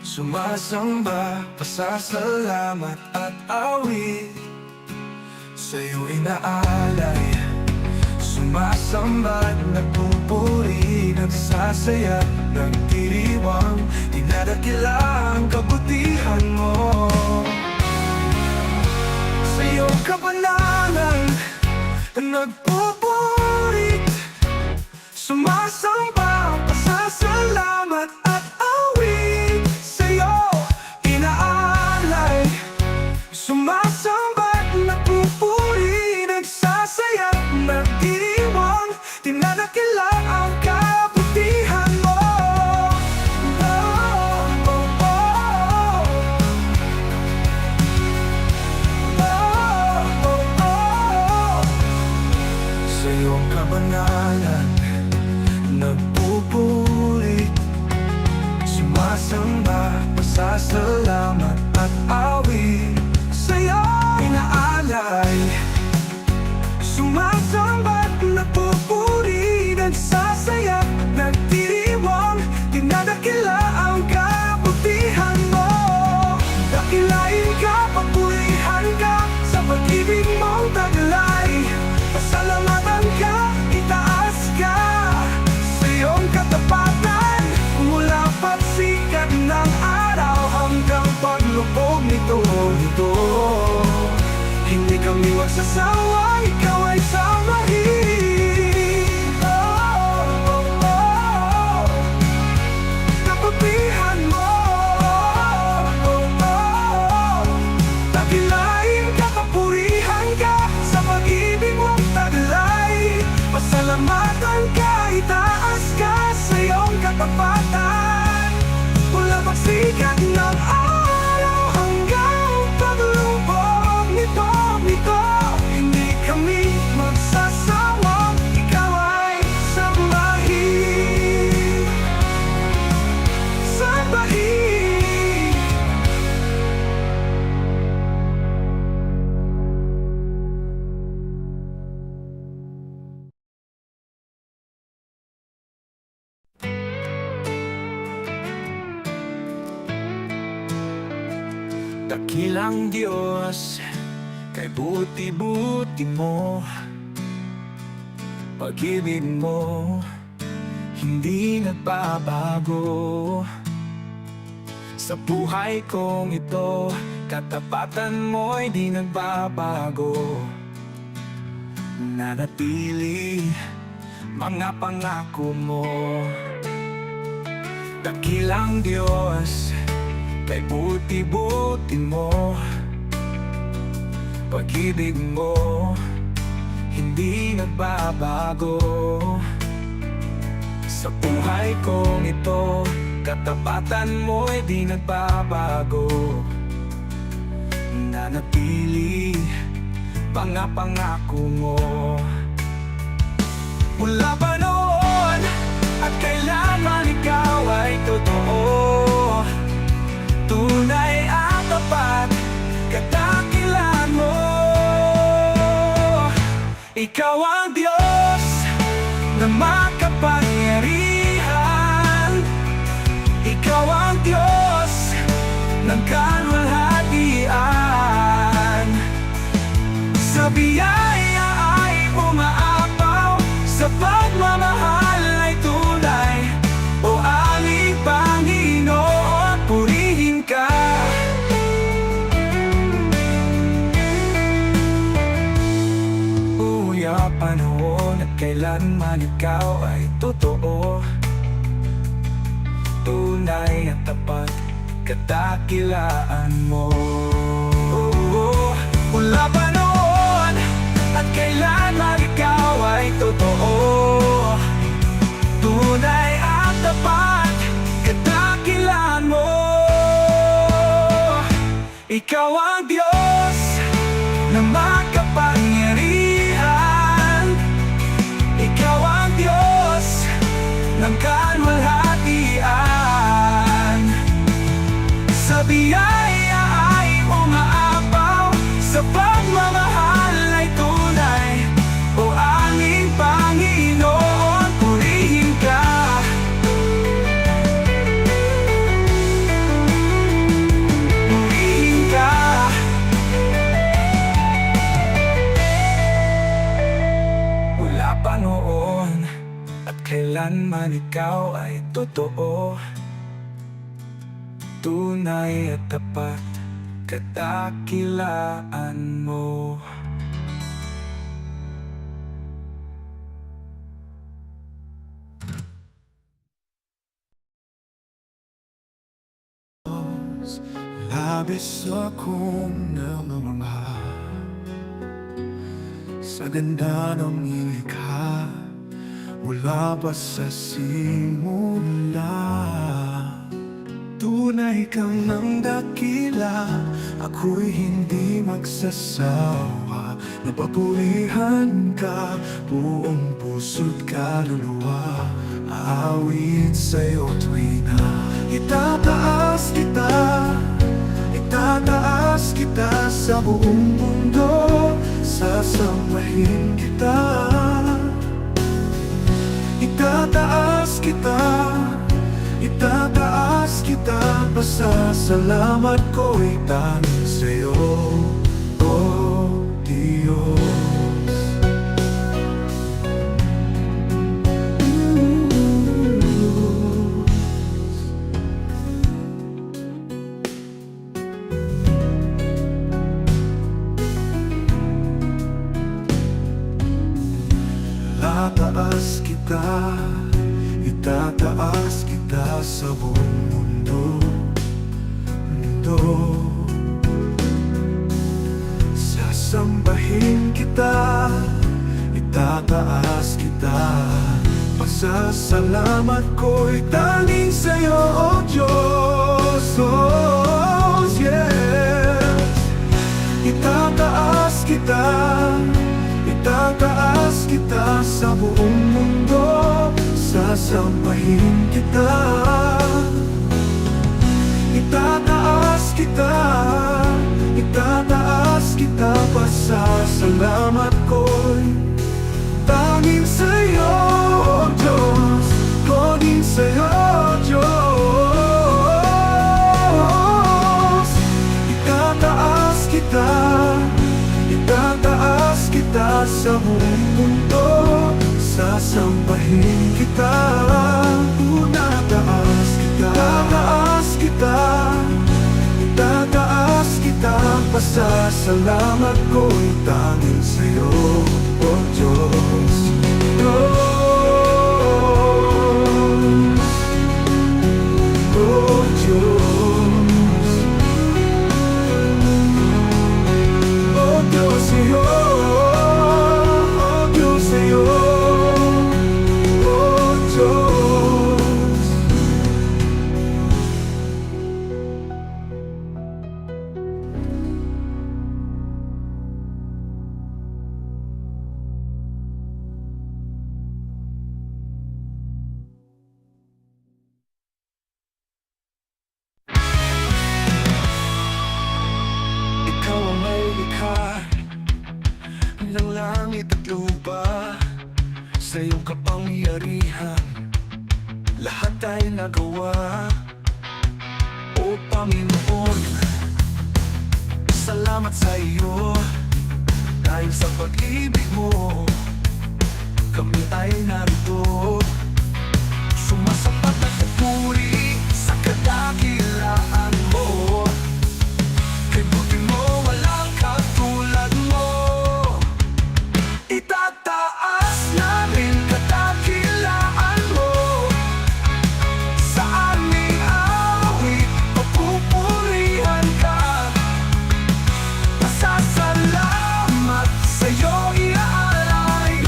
Sumasamba, pasasalamat at awit sa'yo inaalay. Sumasamba at nagpupuri, nagsasaya, nagdiriwang, dinadakila ang kabutihan mo. Sa iyong kabanalan, nagpupurit, sumasamba, pasasalamat at awit sa'yo inaalay. Sumasamba at nagpupuri, nagsasaya, nagdiriwang, dinadakila ang kabutihan mo. Sa iyong kabanalan, nagpupuri, sumasamba, pasasalamat at awit sa'yo inaalay. Sumasamba at nagpupuri, nagsasaya, nagdiriwang, dinadakila ang kabutihan mo. Dakilain ka, papurihan ka, sa pag-ibig mong taglay. Pasalamatan ka, itaas ka, sa iyong katapatan, mula pagsikat ng araw hanggang paglubog nito. Hindi kami magsasawa, ikaw ay samahin. Kapapihan mo, takilain ka, kapurihan ka, sa pag-ibig mong taglay. Pasalamatan ka, itaas ka, sa iyong katapatan, mula pagsikat ng araw hanggang paglubog nito. Hindi kami magsasawa, ikaw ay sambahin. Sambahin. Dakilang Diyos, kay buti-buti mo, pag-ibig mo hindi nagbabago. Sa buhay kong ito, katapatan mo'y di nagbabago. Nanatili mga pangako mo. Dakilang Diyos, kay buti-buti mo, pag-ibig mo hindi nagbabago. Sa buhay kong ito, katapatan mo'y di nagbabago. Nanatili mga pangako mo. Mula pa noon at kailanman ikaw ay totoo, tunay at tapat, kadakilan mo. Ikaw ang Diyos na makapangyarihan. Ikaw ang Diyos ng kalwalhatian. Sa biyaya ay umaapaw, sa pagmamahal ay tunay. O aming Panginoon, purihin ka. Panahon at kailanman ikaw ay totoo, tunay at tapat, kadakilaan mo. Mula pa noon at kailanman ikaw ay totoo, tunay at tapat, kadakilaan mo. Ikaw ang Diyos na makapangyarihan. Ikaw ang Diyos ng kalwalhatian. Sa biyaya ay umaapaw, sa pagmamahal ay tunay. O aming Panginoon, purihin ka. kailanman ikaw ay totoo, tunay at tapat, kadakilaan mo. Labis akong namamangha sa ganda ng ilikha mula pa sa simula. Tunay kang nang dakila, ako'y hindi magsasawa. Napapurihan ka, buong puso't kaluluwa. Aawit sa'yo tuwing na itataas kita, itataas kita sa buong mundo. Sasambahin kita, itataas kita, itataas kita. Pasasalamat ko'y tanging sa'yo, oh Diyos. Itataas kita, itataas kita sa buong mundo. Sasambahin kita, itataas kita. Pasasalamat ko'y tanging sa'yo, oh Diyos, oh yes. Itataas kita, itataas kita sa buong mundo. Sasambahin kita, itataas kita, itataas kita. Pasasalamat ko'y tanging sa'yo, oh Diyos, tanging sa'yo, Diyos. Itataas kita, itataas kita sa buong mundo. Sasambahin kita, itataas kita, itataas kita, itataas kita. Pasasalamat ko'y tanging sa'yo, oh Diyos, oh Diyos, oh Diyos, sa'yo, oh Diyos, sa'yo, oh Diyos. Ikaw ang may likha ng langit at lupa. Sa iyong kapangyarihan lahat ay nagawa. O Panginoon, salamat sa iyo. Dahil sa pag-ibig mo, kami ay narito. Sumasapat at pupuri sa kadakilaan mo. Kay buti mo, walang katulad mo. Itataas namin kadakilaan mo. Sa aming awit, papupurihan ka. Pasasalamat sa'yo iaalay.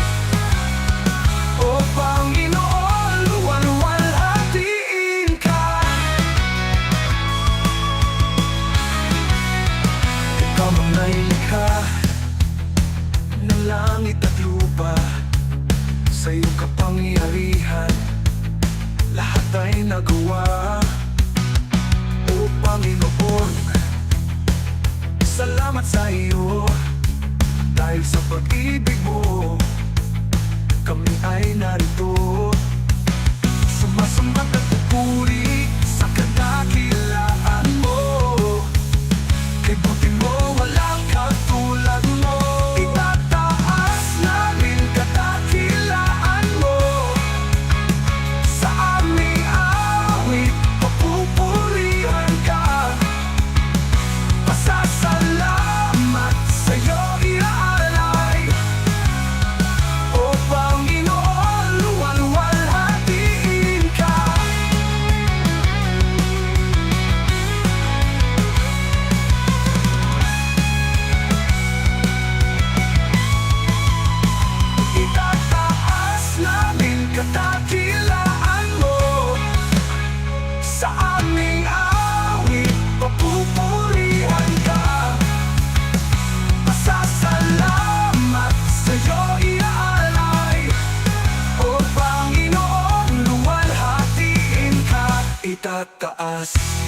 O Panginoon, luwalhatiin ka. Ikaw ang nailikha ng langit at lupa. Sa iyong kapangyarihan lahat ay nagawa. O Panginoon, salamat sa iyo. Dahil sa pag-ibig mo, kami ay narito. Sumasamba at pupuri sa kadakilaan mo. Kay buti mo, walang katulad mo. Itataas namin kadakilaan mo. Pilipinas.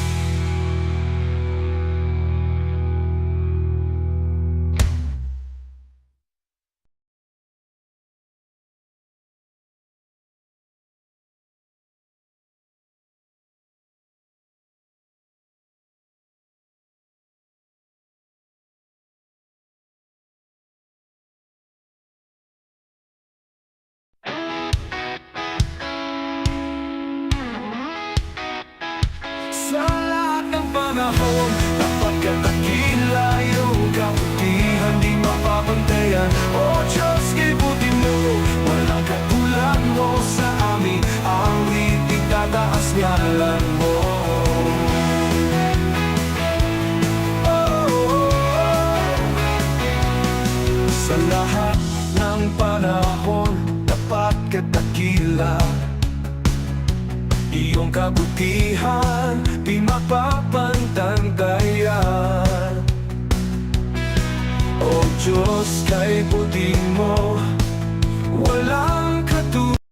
Sa lahat ng panahon, napagkatakila iyong kabutihan, di mapapantayan. O Diyos, ibuti mo, walang katulad mo sa amin, ang ititataas ngalan mo. Sa lahat ng panahon, tapat katakila, iyong kabutihan, di mapapantantayan. O Diyos, kay puti mo, walang